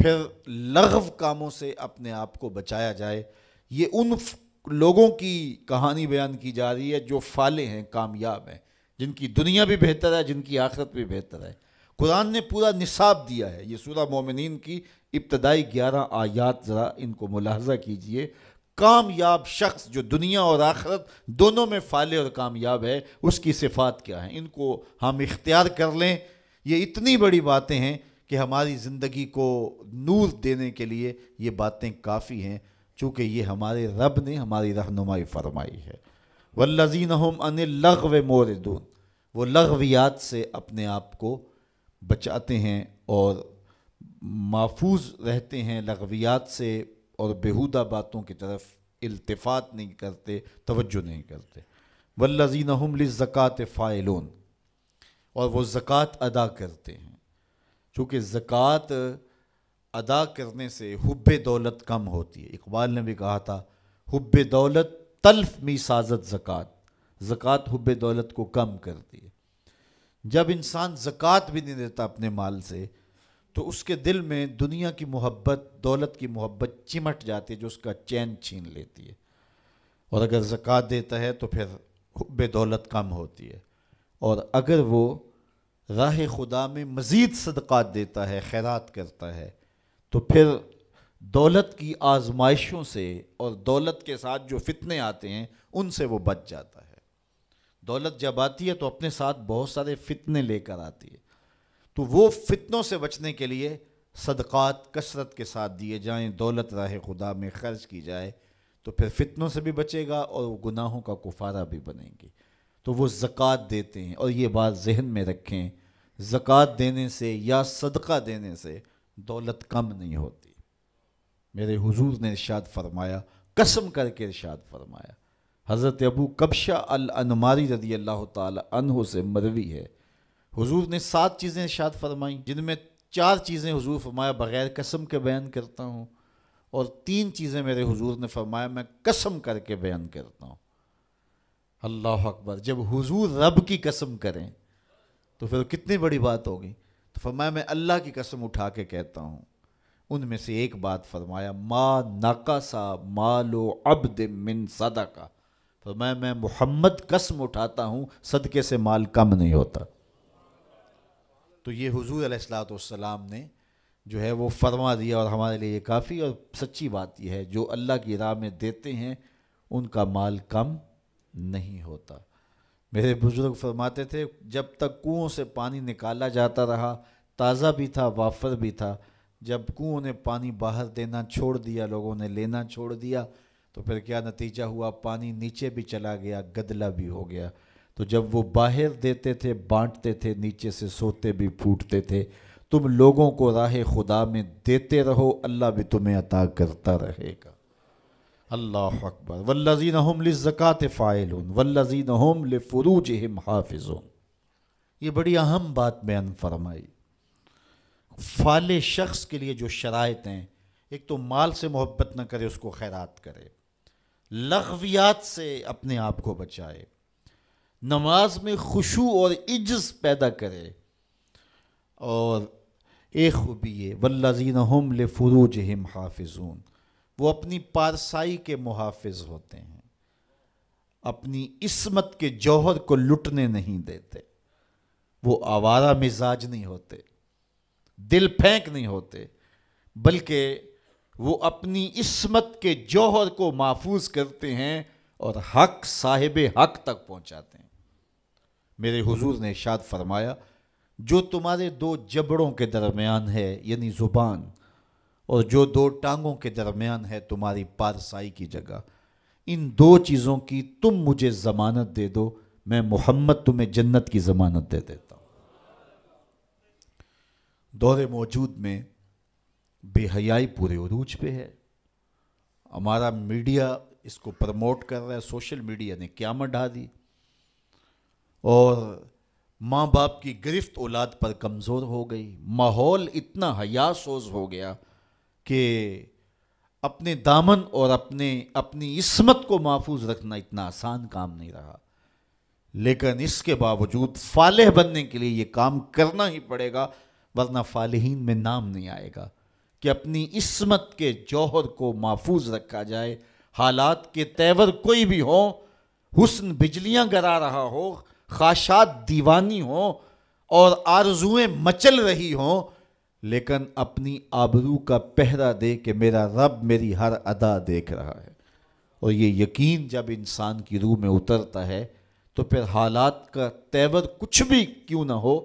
پھر لغو کاموں سے اپنے آپ کو بچایا جائے۔ یہ ان لوگوں کی کہانی بیان کی جا رہی ہے جو فالح ہیں، کامیاب ہیں، جن کی دنیا بھی بہتر ہے، جن کی آخرت بھی بہتر ہے۔ قرآن نے پورا نصاب دیا ہے۔ یہ سورہ مومنین کی ابتدائی 11 آیات ذرا ان کو ملاحظہ کیجئے۔ کامیاب شخص جو دنیا اور آخرت دونوں میں فالح اور کامیاب ہے، اس کی صفات کیا ہیں، ان کو ہم اختیار کر لیں۔ یہ اتنی بڑی باتیں ہیں کہ ہماری زندگی کو نور دینے کے لیے یہ باتیں کافی ہیں، چونکہ یہ ہمارے رب نے ہماری رہنمائی فرمائی ہے۔ والذین هم عن اللغو معرضون، وہ لغویات سے اپنے آپ کو بچاتے ہیں اور محفوظ رہتے ہیں لغویات سے، اور بیہودہ باتوں کی طرف التفات نہیں کرتے، توجہ نہیں کرتے۔ والذین هم للزکاۃ فاعلون، اور وہ زکوٰۃ ادا کرتے ہیں۔ چونکہ زکوٰۃ ادا کرنے سے حب دولت کم ہوتی ہے۔ اقبال نے بھی کہا تھا حب دولت تلف می سازت زکوٰۃ، زکوٰۃ حب دولت کو کم کرتی ہے۔ جب انسان زکوٰۃ بھی نہیں دیتا اپنے مال سے تو اس کے دل میں دنیا کی محبت، دولت کی محبت چمٹ جاتی ہے جو اس کا چین چھین لیتی ہے، اور اگر زکوٰۃ دیتا ہے تو پھر حب دولت کم ہوتی ہے، اور اگر وہ راہ خدا میں مزید صدقات دیتا ہے، خیرات کرتا ہے، تو پھر دولت کی آزمائشوں سے اور دولت کے ساتھ جو فتنے آتے ہیں ان سے وہ بچ جاتا ہے۔ دولت جب آتی ہے تو اپنے ساتھ بہت سارے فتنے لے کر آتی ہے، تو وہ فتنوں سے بچنے کے لیے صدقات کثرت کے ساتھ دیے جائیں، دولت راہ خدا میں خرچ کی جائے، تو پھر فتنوں سے بھی بچے گا اور وہ گناہوں کا کفارہ بھی بنے گی۔ تو وہ زکوٰۃ دیتے ہیں، اور یہ بات ذہن میں رکھیں، زکوٰۃ دینے سے یا صدقہ دینے سے دولت کم نہیں ہوتی۔ میرے حضور نے ارشاد فرمایا، قسم کر کے ارشاد فرمایا، حضرت ابو کبشہ الانماری رضی اللہ تعالی عنہ سے مروی ہے، حضور نے 7 چیزیں ارشاد فرمائیں، جن میں 4 چیزیں حضور فرمایا بغیر قسم کے بیان کرتا ہوں، اور 3 چیزیں میرے حضور نے فرمایا میں قسم کر کے بیان کرتا ہوں۔ اللہ اکبر! جب حضور رب کی قسم کریں تو پھر کتنی بڑی بات ہوگی۔ تو فرمایا میں اللہ کی قسم اٹھا کے کہتا ہوں۔ ان میں سے ایک بات فرمایا، ما نقصا مال عبد من صدقہ، فرمایا میں محمد قسم اٹھاتا ہوں صدقے سے مال کم نہیں ہوتا۔ تو یہ حضور علیہ الصلوۃ والسلام نے جو ہے وہ فرما دیا، اور ہمارے لیے یہ کافی اور سچی بات یہ ہے، جو اللہ کی راہ میں دیتے ہیں ان کا مال کم نہیں ہوتا۔ میرے بزرگ فرماتے تھے جب تک کنوؤں سے پانی نکالا جاتا رہا، تازہ بھی تھا، وافر بھی تھا، جب کنوؤں نے پانی باہر دینا چھوڑ دیا، لوگوں نے لینا چھوڑ دیا، تو پھر کیا نتیجہ ہوا؟ پانی نیچے بھی چلا گیا، گدلا بھی ہو گیا۔ تو جب وہ باہر دیتے تھے، بانٹتے تھے، نیچے سے سوتے بھی پھوٹتے تھے۔ تم لوگوں کو راہ خدا میں دیتے رہو، اللہ بھی تمہیں عطا کرتا رہے گا۔ اللہ اکبر! والذین هم للزکاۃ فاعلون والذین هم لفروجہم حافظون، یہ بڑی اہم بات بیان فرمائی۔ فالح شخص کے لیے جو شرائط ہیں، ایک تو مال سے محبت نہ کرے، اس کو خیرات کرے، لغویات سے اپنے آپ کو بچائے، نماز میں خشوع اور عجز پیدا کرے، اور ایک خوبی یہ والذین هم لفروجہم حافظون، وہ اپنی پارسائی کے محافظ ہوتے ہیں، اپنی عصمت کے جوہر کو لٹنے نہیں دیتے، وہ آوارہ مزاج نہیں ہوتے، دل پھینک نہیں ہوتے، بلکہ وہ اپنی عصمت کے جوہر کو محفوظ کرتے ہیں اور حق صاحب حق تک پہنچاتے ہیں۔ میرے حضور نے ارشاد فرمایا، جو تمہارے 2 جبڑوں کے درمیان ہے، یعنی زبان، اور جو 2 ٹانگوں کے درمیان ہے تمہاری پارسائی کی جگہ، ان دو چیزوں کی تم مجھے ضمانت دے دو، میں محمد تمہیں جنت کی ضمانت دے دیتا ہوں۔ دور موجود میں بے حیائی پورے عروج پہ ہے، ہمارا میڈیا اس کو پروموٹ کر رہا ہے، سوشل میڈیا نے قیامت ڈھا دی، اور ماں باپ کی گرفت اولاد پر کمزور ہو گئی، ماحول اتنا حیا سوز ہو گیا کہ اپنے دامن اور اپنی عصمت کو محفوظ رکھنا اتنا آسان کام نہیں رہا، لیکن اس کے باوجود فالح بننے کے لیے یہ کام کرنا ہی پڑے گا، ورنہ فالحین میں نام نہیں آئے گا، کہ اپنی عصمت کے جوہر کو محفوظ رکھا جائے، حالات کے تیور کوئی بھی ہوں، حسن بجلیاں گرا رہا ہو، خواہشات دیوانی ہوں اور آرزوئیں مچل رہی ہوں، لیکن اپنی آبرو کا پہرا دے کہ میرا رب میری ہر ادا دیکھ رہا ہے، اور یہ یقین جب انسان کی روح میں اترتا ہے تو پھر حالات کا تیور کچھ بھی کیوں نہ ہو،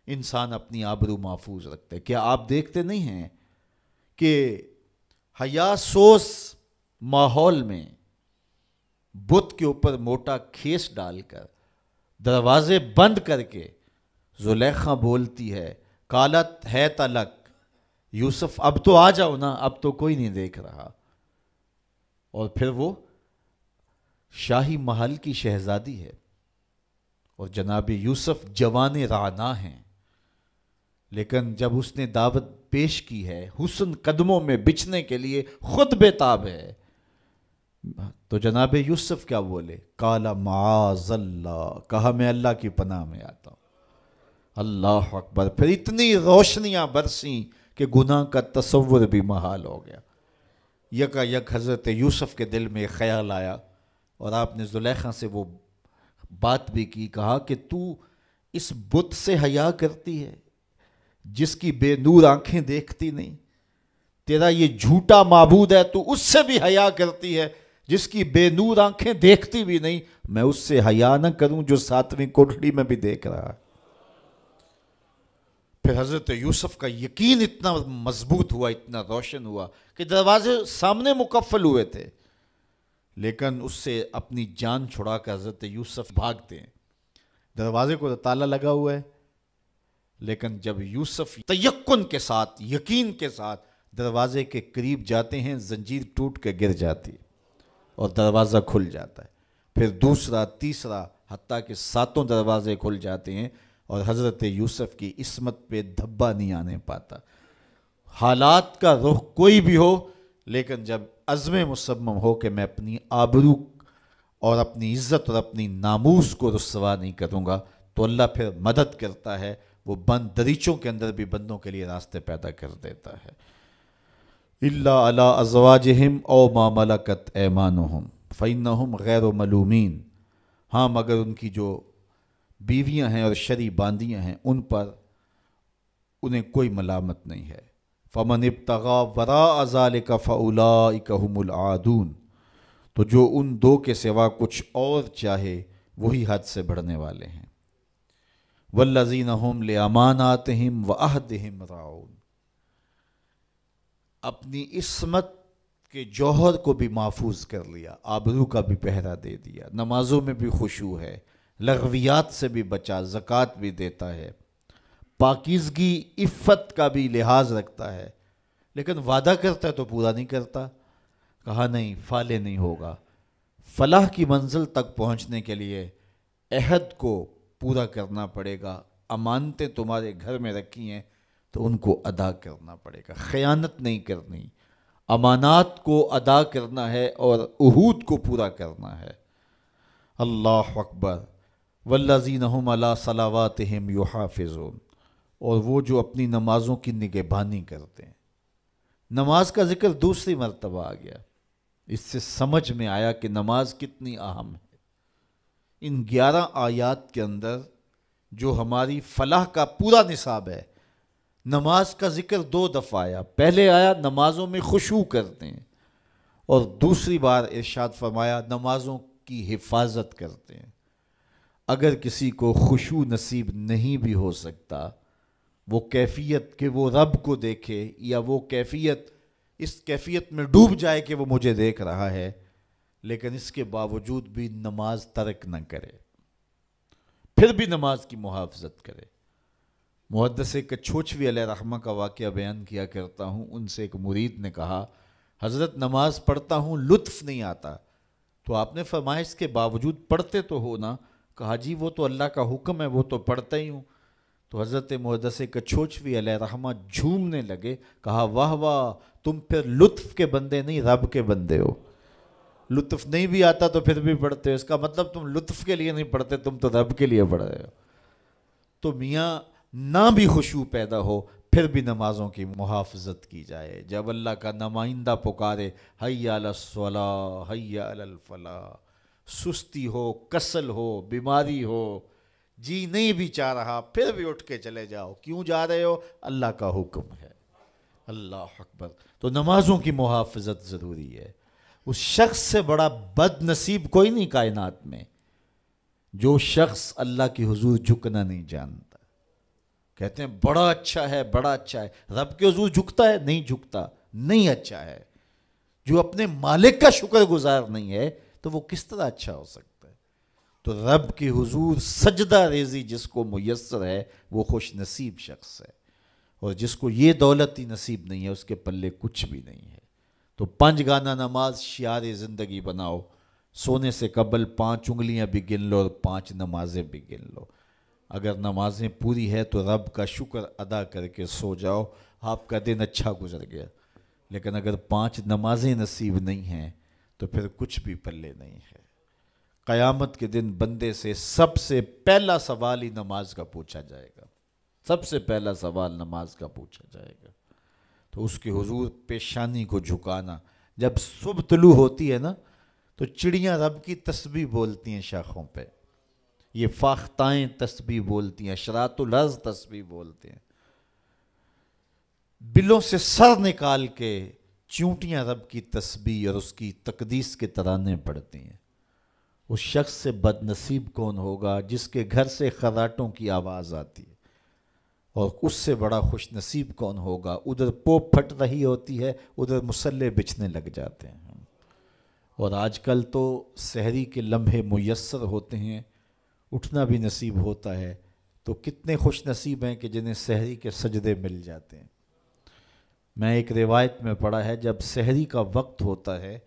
انسان اپنی آبرو محفوظ رکھتا ہے۔ کیا آپ دیکھتے نہیں ہیں کہ حیا سوز ماحول میں بت کے اوپر موٹا کھیس ڈال کر دروازے بند کر کے زلیخا بولتی ہے، قالت ہے تلک یوسف، اب تو آ جاؤ نا، اب تو کوئی نہیں دیکھ رہا، اور پھر وہ شاہی محل کی شہزادی ہے اور جناب یوسف جوان رانا ہیں، لیکن جب اس نے دعوت پیش کی ہے حسن قدموں میں بچھنے کے لیے، خود بے تاب ہے، تو جناب یوسف کیا بولے؟ قال معاذ اللہ، کہا میں اللہ کی پناہ میں آتا ہوں۔ اللہ اکبر! پھر اتنی روشنیاں برسیں کہ گناہ کا تصور بھی محال ہو گیا۔ یکا یک حضرت یوسف کے دل میں خیال آیا، اور آپ نے زلیخا سے وہ بات بھی کی، کہا کہ تو اس بت سے حیا کرتی ہے جس کی بے نور آنکھیں دیکھتی نہیں، تیرا یہ جھوٹا معبود ہے، تو اس سے بھی حیا کرتی ہے جس کی بے نور آنکھیں دیکھتی بھی نہیں، میں اس سے حیا نہ کروں جو ساتویں کوٹڑی میں بھی دیکھ رہا ہے۔ پھر حضرت یوسف کا یقین اتنا مضبوط ہوا، اتنا روشن ہوا کہ دروازے سامنے مکفل ہوئے تھے، لیکن اس سے اپنی جان چھڑا کر حضرت یوسف بھاگتے ہیں۔ دروازے کو تالا لگا ہوا ہے، لیکن جب یوسف تیقن کے ساتھ، یقین کے ساتھ دروازے کے قریب جاتے ہیں، زنجیر ٹوٹ کے گر جاتی ہے اور دروازہ کھل جاتا ہے۔ پھر دوسرا، تیسرا، حتیٰ کہ 7 دروازے کھل جاتے ہیں، اور حضرت یوسف کی عصمت پہ دھبا نہیں آنے پاتا۔ حالات کا رخ کوئی بھی ہو، لیکن جب عزم مصمم ہو کہ میں اپنی آبرو اور اپنی عزت اور اپنی ناموس کو رسوا نہیں کروں گا، تو اللہ پھر مدد کرتا ہے، وہ بند دریچوں کے اندر بھی بندوں کے لیے راستے پیدا کر دیتا ہے۔ الا علی ازواجہم او ما ملکت ایمانہم فانہم غیر ملومین، ہاں مگر ان کی جو بیویاں ہیں اور شرعی باندیاں ہیں، ان پر انہیں کوئی ملامت نہیں ہے۔ فمن ابتغى وراء ذلك فاولئک هم العادون، تو جو ان دو کے سوا کچھ اور چاہے وہی حد سے بڑھنے والے ہیں۔ والذین هم لاماناتہم وعہدہم راعون، اپنی عصمت کے جوہر کو بھی محفوظ کر لیا، آبرو کا بھی پہرا دے دیا، نمازوں میں بھی خشوع ہے، لغویات سے بھی بچا، زکوٰۃ بھی دیتا ہے، پاکیزگی عفت کا بھی لحاظ رکھتا ہے، لیکن وعدہ کرتا ہے تو پورا نہیں کرتا۔ کہا نہیں، فالح نہیں ہوگا۔ فلاح کی منزل تک پہنچنے کے لیے عہد کو پورا کرنا پڑے گا، امانتیں تمہارے گھر میں رکھی ہیں تو ان کو ادا کرنا پڑے گا، خیانت نہیں کرنی، امانات کو ادا کرنا ہے اور عہود کو پورا کرنا ہے۔ اللہ اکبر! والذین هم علی صلواتہم یحافظون، اور وہ جو اپنی نمازوں کی نگہبانی کرتے ہیں۔ نماز کا ذکر دوسری مرتبہ آ گیا، اس سے سمجھ میں آیا کہ نماز کتنی اہم ہے۔ ان 11 آیات کے اندر جو ہماری فلاح کا پورا نصاب ہے، نماز کا ذکر 2 دفعہ آیا۔ پہلے آیا نمازوں میں خشوع کرتے ہیں، اور دوسری بار ارشاد فرمایا نمازوں کی حفاظت کرتے ہیں۔ اگر کسی کو خشوع نصیب نہیں بھی ہو سکتا، وہ کیفیت کہ وہ رب کو دیکھے، یا وہ کیفیت اس کیفیت میں ڈوب جائے کہ وہ مجھے دیکھ رہا ہے، لیکن اس کے باوجود بھی نماز ترک نہ کرے، پھر بھی نماز کی محافظت کرے۔ محدث کچھوچوی علیہ رحمہ کا واقعہ بیان کیا کرتا ہوں، ان سے ایک مرید نے کہا حضرت نماز پڑھتا ہوں لطف نہیں آتا، تو آپ نے فرمایا اس کے باوجود پڑھتے تو ہو نا؟ کہا جی وہ تو اللہ کا حکم ہے، وہ تو پڑھتا ہی ہوں۔ تو حضرت محدث کچھوچوی علیہ رحمہ جھومنے لگے، کہا واہ واہ، تم پھر لطف کے بندے نہیں رب کے بندے ہو۔ لطف نہیں بھی آتا تو پھر بھی پڑھتے ہو، اس کا مطلب تم لطف کے لیے نہیں پڑھتے، تم تو رب کے لیے پڑھ رہے ہو۔ تو میاں نہ بھی خشوع پیدا ہو پھر بھی نمازوں کی محافظت کی جائے۔ جب اللہ کا نمائندہ پکارے حی علی الصلاۃ حی علی الفلاح، سستی ہو، کسل ہو، بیماری ہو، جی نہیں بھی چاہ رہا، پھر بھی اٹھ کے چلے جاؤ۔ کیوں جا رہے ہو؟ اللہ کا حکم ہے۔ اللہ اکبر۔ تو نمازوں کی محافظت ضروری ہے۔ اس شخص سے بڑا بد نصیب کوئی نہیں کائنات میں جو شخص اللہ کی حضور جھکنا نہیں جانتا۔ کہتے ہیں بڑا اچھا ہے، بڑا اچھا ہے، رب کے حضور جھکتا ہے؟ نہیں جھکتا، نہیں اچھا ہے۔ جو اپنے مالک کا شکر گزار نہیں ہے تو وہ کس طرح اچھا ہو سکتا ہے؟ تو رب کی حضور سجدہ ریزی جس کو میسر ہے وہ خوش نصیب شخص ہے، اور جس کو یہ دولت ہی نصیب نہیں ہے اس کے پلے کچھ بھی نہیں ہے۔ تو 5 گانا نماز شعار زندگی بناؤ، سونے سے قبل 5 انگلیاں بھی گن لو اور 5 نمازیں بھی گن لو۔ اگر نمازیں پوری ہے تو رب کا شکر ادا کر کے سو جاؤ، آپ کا دن اچھا گزر گیا۔ لیکن اگر 5 نمازیں نصیب نہیں ہیں تو پھر کچھ بھی پلے نہیں ہے۔ قیامت کے دن بندے سے سب سے پہلا سوال ہی نماز کا پوچھا جائے گا، سب سے پہلا سوال نماز کا پوچھا جائے گا۔ تو اس کے حضور پیشانی کو جھکانا۔ جب صبح طلوع ہوتی ہے نا تو چڑیاں رب کی تسبیح بولتی ہیں شاخوں پہ، یہ فاختائیں تسبیح بولتی ہیں، اشراط الارض تسبیح بولتے ہیں، بلوں سے سر نکال کے چونٹیاں رب کی تسبیح اور اس کی تقدیس کے ترانے پڑھتی ہیں۔ اس شخص سے بد نصیب کون ہوگا جس کے گھر سے خراٹوں کی آواز آتی ہے، اور اس سے بڑا خوش نصیب کون ہوگا ادھر پوپ پھٹ رہی ہوتی ہے، ادھر مسلح بچھنے لگ جاتے ہیں۔ اور آج کل تو سحری کے لمحے میسر ہوتے ہیں، اٹھنا بھی نصیب ہوتا ہے، تو کتنے خوش نصیب ہیں کہ جنہیں سحری کے سجدے مل جاتے ہیں۔ میں ایک روایت میں پڑھا ہے جب سحری کا وقت ہوتا ہے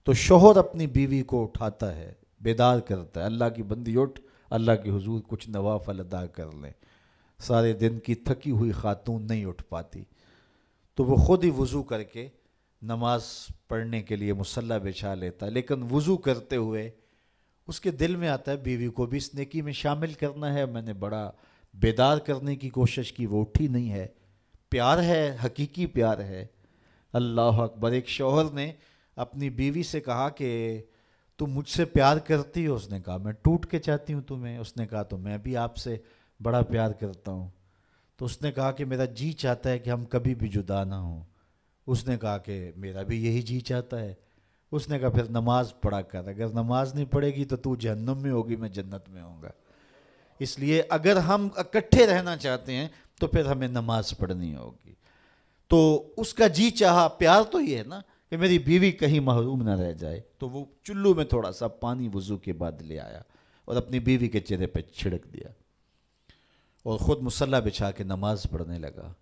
تو شوہر اپنی بیوی کو اٹھاتا ہے، بیدار کرتا ہے، اللہ کی بندی اٹھ، اللہ کے حضور کچھ نوافل ادا کر لیں۔ سارے دن کی تھکی ہوئی خاتون نہیں اٹھ پاتی تو وہ خود ہی وضو کر کے نماز پڑھنے کے لیے مصلی بچھا لیتا ہے، لیکن وضو کرتے ہوئے اس کے دل میں آتا ہے بیوی کو بھی اس نیکی میں شامل کرنا ہے، میں نے بڑا بیدار کرنے کی کوشش کی، وہ اٹھی نہیں ہے۔ پیار ہے، حقیقی پیار ہے۔ اللہ اکبر۔ ایک شوہر نے اپنی بیوی سے کہا کہ تم مجھ سے پیار کرتی ہو؟ اس نے کہا میں ٹوٹ کے چاہتی ہوں تمہیں۔ اس نے کہا تو میں بھی آپ سے بڑا پیار کرتا ہوں۔ تو اس نے کہا کہ میرا جی چاہتا ہے کہ ہم کبھی بھی جدا نہ ہوں۔ اس نے کہا کہ میرا بھی یہی جی چاہتا ہے۔ اس نے کہا پھر نماز پڑھا کر، اگر نماز نہیں پڑھے گی تو جہنم میں ہوگی، میں جنت میں ہوں گا۔ اس لیے اگر ہم اکٹھے رہنا چاہتے ہیں تو پھر ہمیں نماز پڑھنی ہوگی۔ تو اس کا جی چاہا، پیار تو یہ ہے نا کہ میری بیوی کہیں محروم نہ رہ جائے، تو وہ چلو میں تھوڑا سا پانی وضو کے بعد لے آیا اور اپنی بیوی کے چہرے پہ چھڑک دیا اور خود مصلی بچھا کے نماز پڑھنے لگا۔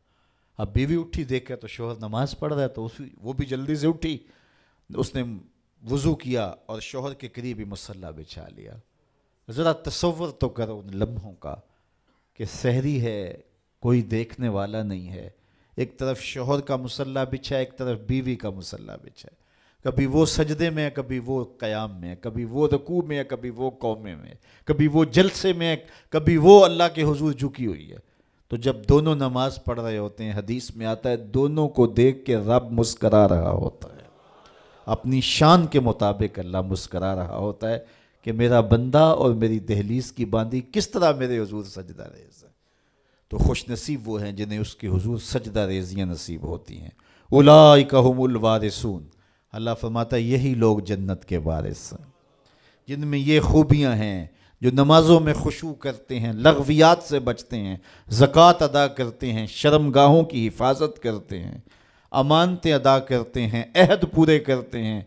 اب بیوی اٹھی دیکھ کر تو شوہر نماز پڑھ رہا ہے، تو وہ بھی جلدی سے اٹھی، اس نے وضو کیا اور شوہر کے قریب ہی مصلی بچھا لیا۔ ذرا تصور تو کرو ان لمحوں کا کہ سحری ہے، کوئی دیکھنے والا نہیں ہے، ایک طرف شوہر کا مصلی بچھا ہے، ایک طرف بیوی کا مصلی بچھا ہے، کبھی وہ سجدے میں ہے، کبھی وہ قیام میں ہے، کبھی وہ رکوع میں ہے، کبھی وہ قومے میں ہے، کبھی وہ جلسے میں ہے، کبھی وہ اللہ کے حضور جھکی ہوئی ہے۔ تو جب دونوں نماز پڑھ رہے ہوتے ہیں، حدیث میں آتا ہے دونوں کو دیکھ کے رب مسکرا رہا ہوتا ہے، اپنی شان کے مطابق اللہ مسکرا رہا ہوتا ہے کہ میرا بندہ اور میری دہلیز کی باندی کس طرح میرے حضور سجدہ ریز ہے۔ تو خوش نصیب وہ ہیں جنہیں اس کے حضور سجدہ ریزیاں نصیب ہوتی ہیں۔ اولئک ھم الوارثون، اللہ فرماتا ہے یہی لوگ جنت کے وارث ہیں جن میں یہ خوبیاں ہیں، جو نمازوں میں خشوع کرتے ہیں، لغویات سے بچتے ہیں، زکوٰۃ ادا کرتے ہیں، شرمگاہوں کی حفاظت کرتے ہیں، امانتیں ادا کرتے ہیں، عہد پورے کرتے ہیں،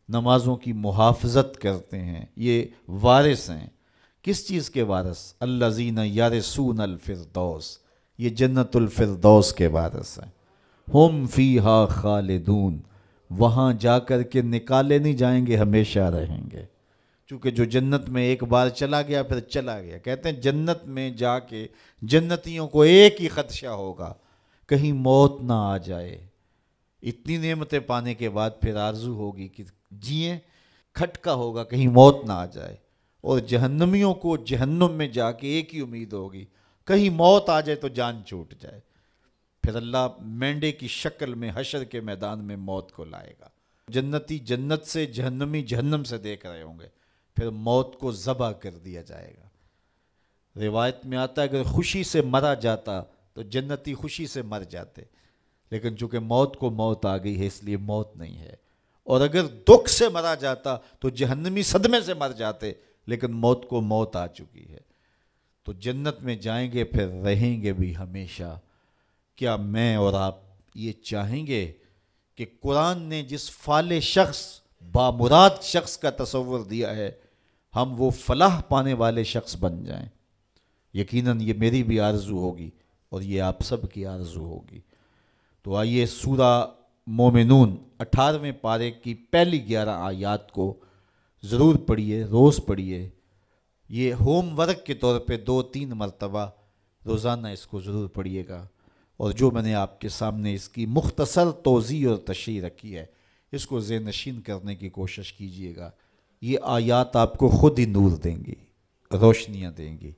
نمازوں کی محافظت کرتے ہیں، یہ وارث ہیں۔ کس چیز کے وارث؟ الذین یرثون الفردوس، یہ جنت الفردوس کے وارث ہیں۔ ہم فیہا خالدون، وہاں جا کر کے نکالے نہیں جائیں گے، ہمیشہ رہیں گے۔ چونکہ جو جنت میں ایک بار چلا گیا پھر چلا گیا۔ کہتے ہیں جنت میں جا کے جنتیوں کو ایک ہی خدشہ ہوگا، کہیں موت نہ آ جائے۔ اتنی نعمتیں پانے کے بعد پھر آرزو ہوگی کہ جئیں، کھٹکا ہوگا کہیں موت نہ آ جائے۔ اور جہنمیوں کو جہنم میں جا کے ایک ہی امید ہوگی، کہیں موت آ جائے تو جان چھوٹ جائے۔ پھر اللہ مینڈے کی شکل میں حشر کے میدان میں موت کو لائے گا۔ جنتی جنت سے، جہنمی جہنم سے دیکھ رہے ہوں گے، پھر موت کو ذبح کر دیا جائے گا۔ روایت میں آتا ہے اگر خوشی سے مرا جاتا تو جنتی خوشی سے مر جاتے، لیکن چونکہ موت کو موت آ گئی ہے اس لیے موت نہیں ہے۔ اور اگر دکھ سے مرا جاتا تو جہنمی صدمے سے مر جاتے، لیکن موت کو موت آ چکی ہے۔ تو جنت میں جائیں گے پھر رہیں گے بھی ہمیشہ۔ کیا میں اور آپ یہ چاہیں گے کہ قرآن نے جس فالح شخص، بامراد شخص کا تصور دیا ہے، ہم وہ فلاح پانے والے شخص بن جائیں؟ یقیناً یہ میری بھی آرزو ہوگی اور یہ آپ سب کی آرزو ہوگی۔ تو آئیے سورہ مومنون 18ویں پارے کی پہلی 11 آیات کو ضرور پڑھیے، روز پڑھیے۔ یہ ہوم ورک کے طور پہ 2-3 مرتبہ روزانہ اس کو ضرور پڑھیے گا۔ اور جو میں نے آپ کے سامنے اس کی مختصر توضیح اور تشریح رکھی ہے، اس کو ذہن نشین کرنے کی کوشش کیجیے گا۔ یہ آیات آپ کو خود ہی نور دیں گی، روشنیاں دیں گی۔